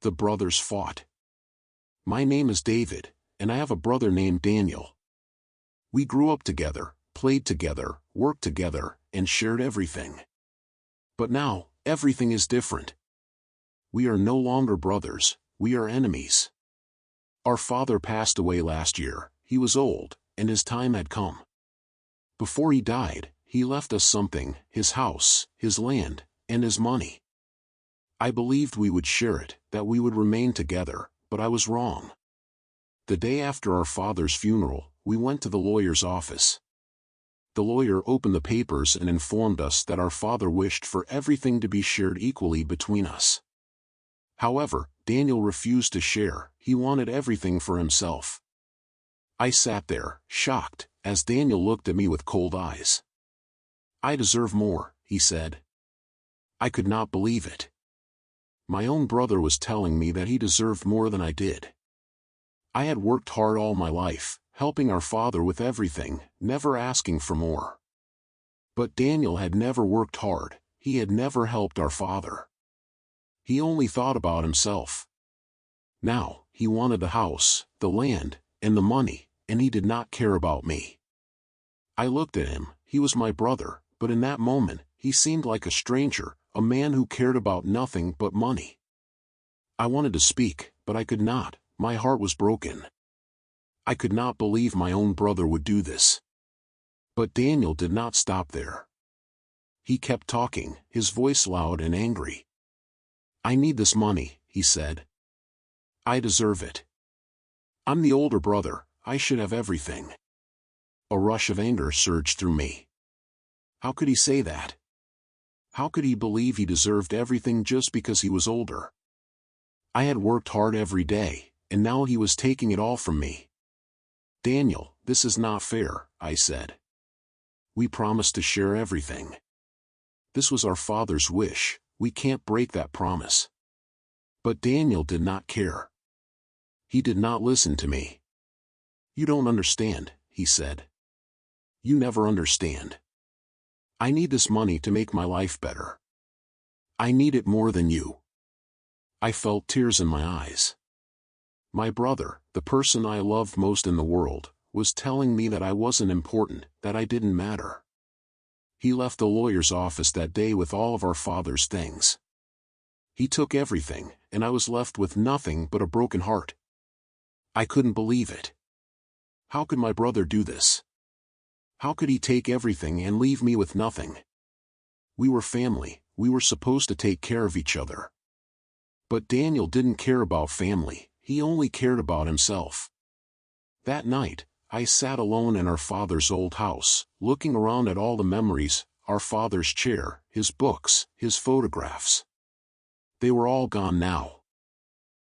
The brothers fought. My name is David, and I have a brother named Daniel. We grew up together, played together, worked together, and shared everything. But now, everything is different. We are no longer brothers, we are enemies. Our father passed away last year. He was old, and his time had come. Before he died, he left us something: his house, his land, and his money. I believed we would share it, that we would remain together, but I was wrong. The day after our father's funeral, we went to the lawyer's office. The lawyer opened the papers and informed us that our father wished for everything to be shared equally between us. However, Daniel refused to share. He wanted everything for himself. I sat there, shocked, as Daniel looked at me with cold eyes. "I deserve more," he said. I could not believe it. My own brother was telling me that he deserved more than I did. I had worked hard all my life, helping our father with everything, never asking for more. But Daniel had never worked hard. He had never helped our father. He only thought about himself. Now, he wanted the house, the land, and the money, and he did not care about me. I looked at him. He was my brother, but in that moment, he seemed like a stranger, a man who cared about nothing but money. I wanted to speak, but I could not. My heart was broken. I could not believe my own brother would do this. But Daniel did not stop there. He kept talking, his voice loud and angry. "I need this money," he said. "I deserve it. I'm the older brother, I should have everything." A rush of anger surged through me. How could he say that? How could he believe he deserved everything just because he was older? I had worked hard every day, and now he was taking it all from me. "Daniel, this is not fair," I said. "We promised to share everything. This was our father's wish. We can't break that promise." But Daniel did not care. He did not listen to me. "You don't understand," he said. "You never understand. I need this money to make my life better. I need it more than you." I felt tears in my eyes. My brother, the person I loved most in the world, was telling me that I wasn't important, that I didn't matter. He left the lawyer's office that day with all of our father's things. He took everything, and I was left with nothing but a broken heart. I couldn't believe it. How could my brother do this? How could he take everything and leave me with nothing? We were family, we were supposed to take care of each other. But Daniel didn't care about family, he only cared about himself. That night, I sat alone in our father's old house, looking around at all the memories, our father's chair, his books, his photographs. They were all gone now.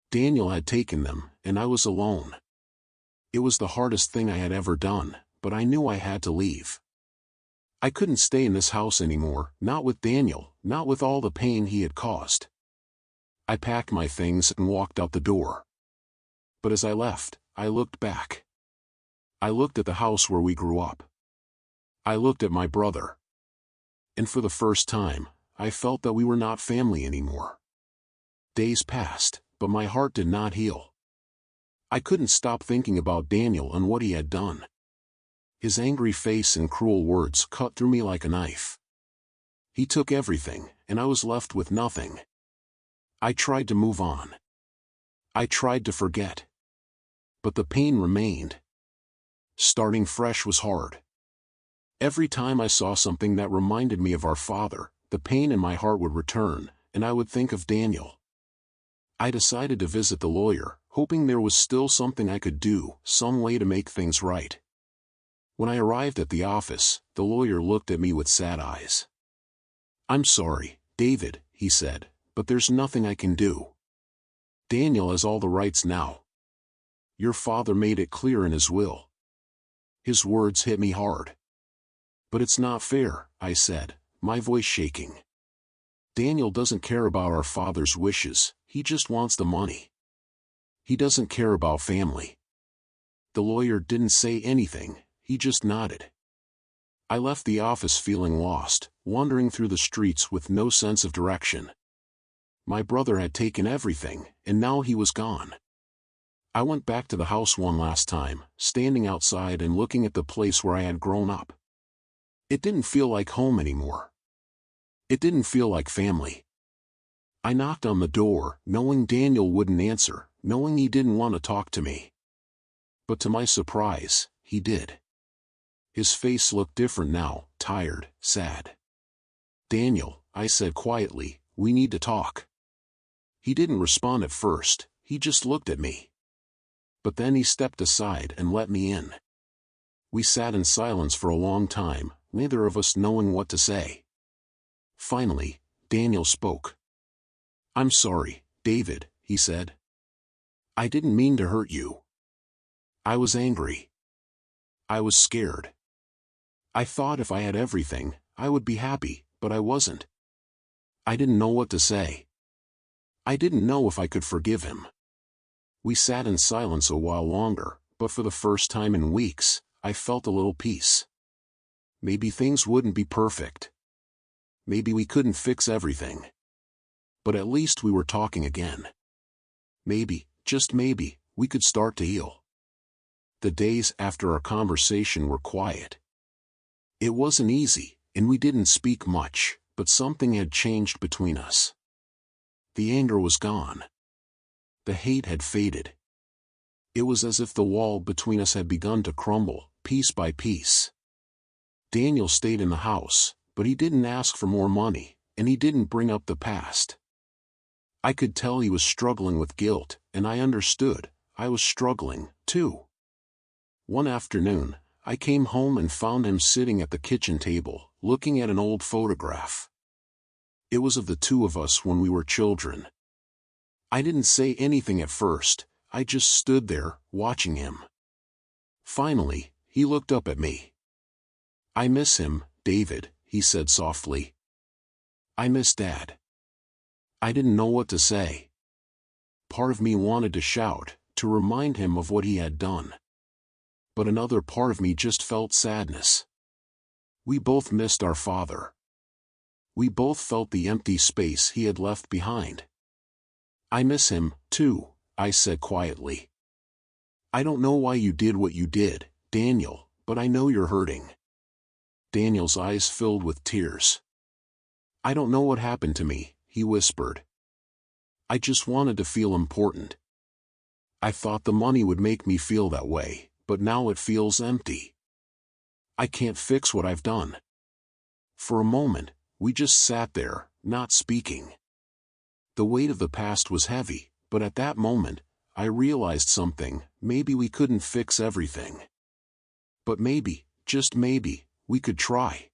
Daniel had taken them, and I was alone. It was the hardest thing I had ever done, but I knew I had to leave. I couldn't stay in this house anymore, not with Daniel, not with all the pain he had caused. I packed my things and walked out the door. But as I left, I looked back. I looked at the house where we grew up. I looked at my brother. And for the first time, I felt that we were not family anymore. Days passed, but my heart did not heal. I couldn't stop thinking about Daniel and what he had done. His angry face and cruel words cut through me like a knife. He took everything, and I was left with nothing. I tried to move on. I tried to forget. But the pain remained. Starting fresh was hard. Every time I saw something that reminded me of our father, the pain in my heart would return, and I would think of Daniel. I decided to visit the lawyer, hoping there was still something I could do, some way to make things right. When I arrived at the office, the lawyer looked at me with sad eyes. "I'm sorry, David," he said, "but there's nothing I can do. Daniel has all the rights now. Your father made it clear in his will." His words hit me hard. "But it's not fair," I said, my voice shaking. "Daniel doesn't care about our father's wishes, he just wants the money. He doesn't care about family." The lawyer didn't say anything, he just nodded. I left the office feeling lost, wandering through the streets with no sense of direction. My brother had taken everything, and now he was gone. I went back to the house one last time, standing outside and looking at the place where I had grown up. It didn't feel like home anymore. It didn't feel like family. I knocked on the door, knowing Daniel wouldn't answer, knowing he didn't want to talk to me. But to my surprise, he did. His face looked different now, tired, sad. "Daniel," I said quietly, "we need to talk." He didn't respond at first, he just looked at me. But then he stepped aside and let me in. We sat in silence for a long time, neither of us knowing what to say. Finally, Daniel spoke. "I'm sorry, David," he said. "I didn't mean to hurt you. I was angry. I was scared. I thought if I had everything, I would be happy, but I wasn't. I didn't know what to say. I didn't know if I could forgive him." We sat in silence a while longer, but for the first time in weeks, I felt a little peace. Maybe things wouldn't be perfect. Maybe we couldn't fix everything. But at least we were talking again. Maybe, just maybe, we could start to heal. The days after our conversation were quiet. It wasn't easy, and we didn't speak much, but something had changed between us. The anger was gone. The hate had faded. It was as if the wall between us had begun to crumble, piece by piece. Daniel stayed in the house, but he didn't ask for more money, and he didn't bring up the past. I could tell he was struggling with guilt, and I understood, I was struggling, too. One afternoon, I came home and found him sitting at the kitchen table, looking at an old photograph. It was of the two of us when we were children. I didn't say anything at first, I just stood there, watching him. Finally, he looked up at me. "I miss him, David," he said softly. "I miss Dad." I didn't know what to say. Part of me wanted to shout, to remind him of what he had done. But another part of me just felt sadness. We both missed our father. We both felt the empty space he had left behind. "I miss him, too," I said quietly. "I don't know why you did what you did, Daniel, but I know you're hurting." Daniel's eyes filled with tears. "I don't know what happened to me," he whispered. "I just wanted to feel important. I thought the money would make me feel that way, but now it feels empty. I can't fix what I've done." For a moment, we just sat there, not speaking. The weight of the past was heavy, but at that moment, I realized something: maybe we couldn't fix everything. But maybe, just maybe, we could try.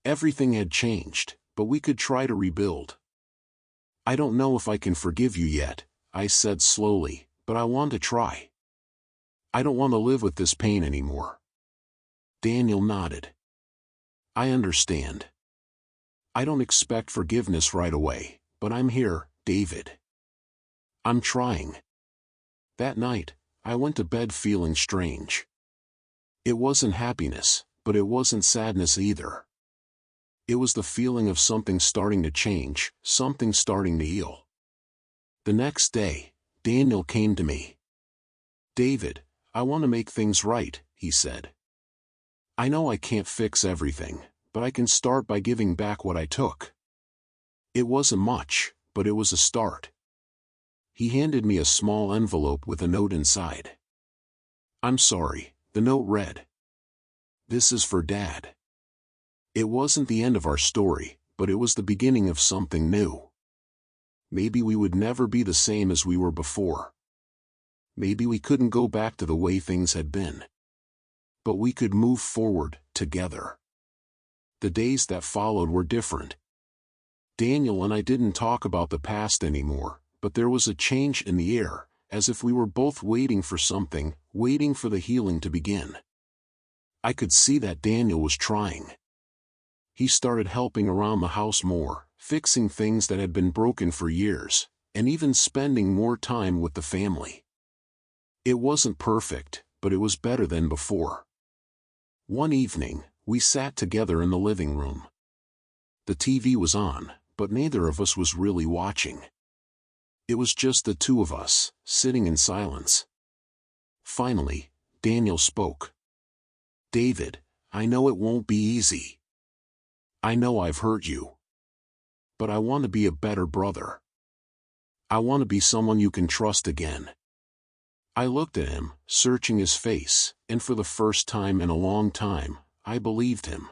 Everything had changed, but we could try to rebuild. "I don't know if I can forgive you yet," I said slowly, "but I want to try. I don't want to live with this pain anymore." Daniel nodded. "I understand. I don't expect forgiveness right away, but I'm here, David. I'm trying." That night, I went to bed feeling strange. It wasn't happiness, but it wasn't sadness either. It was the feeling of something starting to change, something starting to heal. The next day, Daniel came to me. "David, I want to make things right," he said. "I know I can't fix everything, but I can start by giving back what I took." It wasn't much, but it was a start. He handed me a small envelope with a note inside. "I'm sorry," the note read. "This is for Dad." It wasn't the end of our story, but it was the beginning of something new. Maybe we would never be the same as we were before. Maybe we couldn't go back to the way things had been. But we could move forward, together. The days that followed were different. Daniel and I didn't talk about the past anymore, but there was a change in the air, as if we were both waiting for something, waiting for the healing to begin. I could see that Daniel was trying. He started helping around the house more, fixing things that had been broken for years, and even spending more time with the family. It wasn't perfect, but it was better than before. One evening, we sat together in the living room. The TV was on, but neither of us was really watching. It was just the two of us, sitting in silence. Finally, Daniel spoke. "David, I know it won't be easy. I know I've hurt you. But I want to be a better brother. I want to be someone you can trust again." I looked at him, searching his face, and for the first time in a long time, I believed him.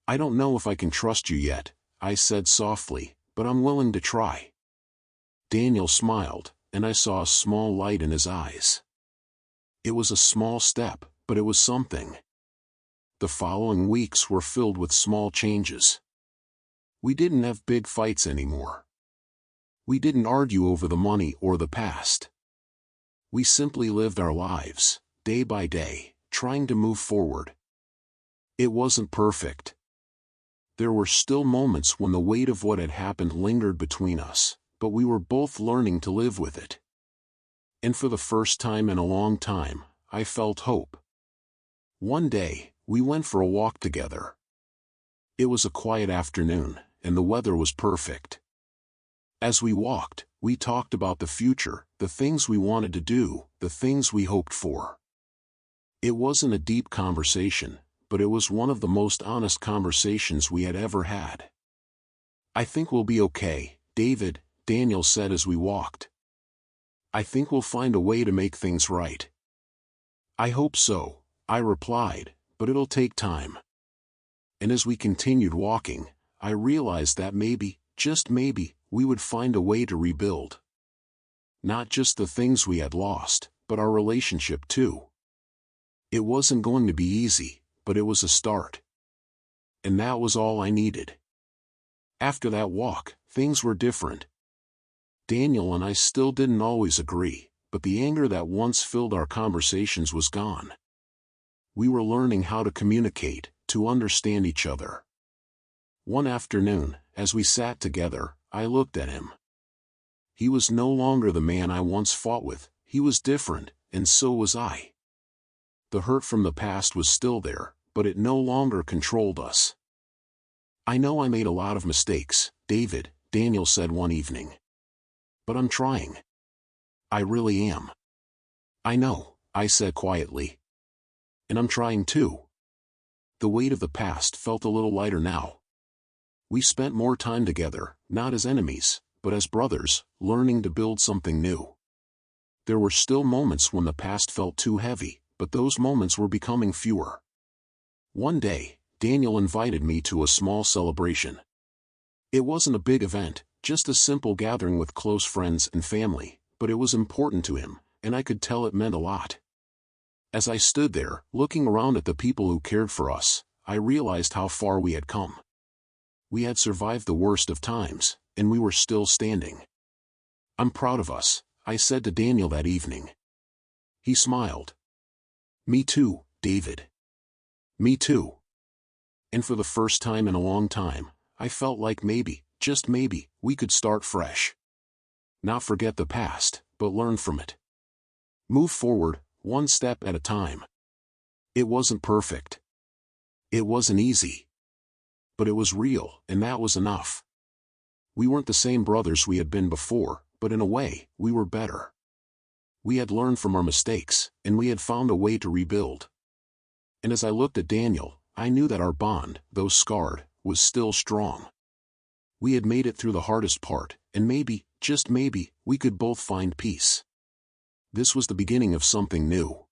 "I don't know if I can trust you yet," I said softly, "but I'm willing to try." Daniel smiled, and I saw a small light in his eyes. It was a small step, but it was something. The following weeks were filled with small changes. We didn't have big fights anymore. We didn't argue over the money or the past. We simply lived our lives, day by day, trying to move forward. It wasn't perfect. There were still moments when the weight of what had happened lingered between us, but we were both learning to live with it. And for the first time in a long time, I felt hope. One day, we went for a walk together. It was a quiet afternoon, and the weather was perfect. As we walked, we talked about the future, the things we wanted to do, the things we hoped for. It wasn't a deep conversation, but it was one of the most honest conversations we had ever had. "I think we'll be okay, David," Daniel said as we walked. "I think we'll find a way to make things right." "I hope so," I replied, "but it'll take time." And as we continued walking, I realized that maybe, just maybe, we would find a way to rebuild. Not just the things we had lost, but our relationship too. It wasn't going to be easy, but it was a start. And that was all I needed. After that walk, things were different. Daniel and I still didn't always agree, but the anger that once filled our conversations was gone. We were learning how to communicate, to understand each other. One afternoon, as we sat together, I looked at him. He was no longer the man I once fought with, he was different, and so was I. The hurt from the past was still there, but it no longer controlled us. "I know I made a lot of mistakes, David," Daniel said one evening. "But I'm trying. I really am." "I know," I said quietly. "And I'm trying too." The weight of the past felt a little lighter now. We spent more time together, not as enemies, but as brothers, learning to build something new. There were still moments when the past felt too heavy, but those moments were becoming fewer. One day, Daniel invited me to a small celebration. It wasn't a big event, just a simple gathering with close friends and family, but it was important to him, and I could tell it meant a lot. As I stood there, looking around at the people who cared for us, I realized how far we had come. We had survived the worst of times, and we were still standing. "I'm proud of us," I said to Daniel that evening. He smiled. "Me too, David. Me too." And for the first time in a long time, I felt like maybe, just maybe, we could start fresh. Not forget the past, but learn from it. Move forward, one step at a time. It wasn't perfect. It wasn't easy. But it was real, and that was enough. We weren't the same brothers we had been before, but in a way, we were better. We had learned from our mistakes, and we had found a way to rebuild. And as I looked at Daniel, I knew that our bond, though scarred, was still strong. We had made it through the hardest part, and maybe, just maybe, we could both find peace. This was the beginning of something new.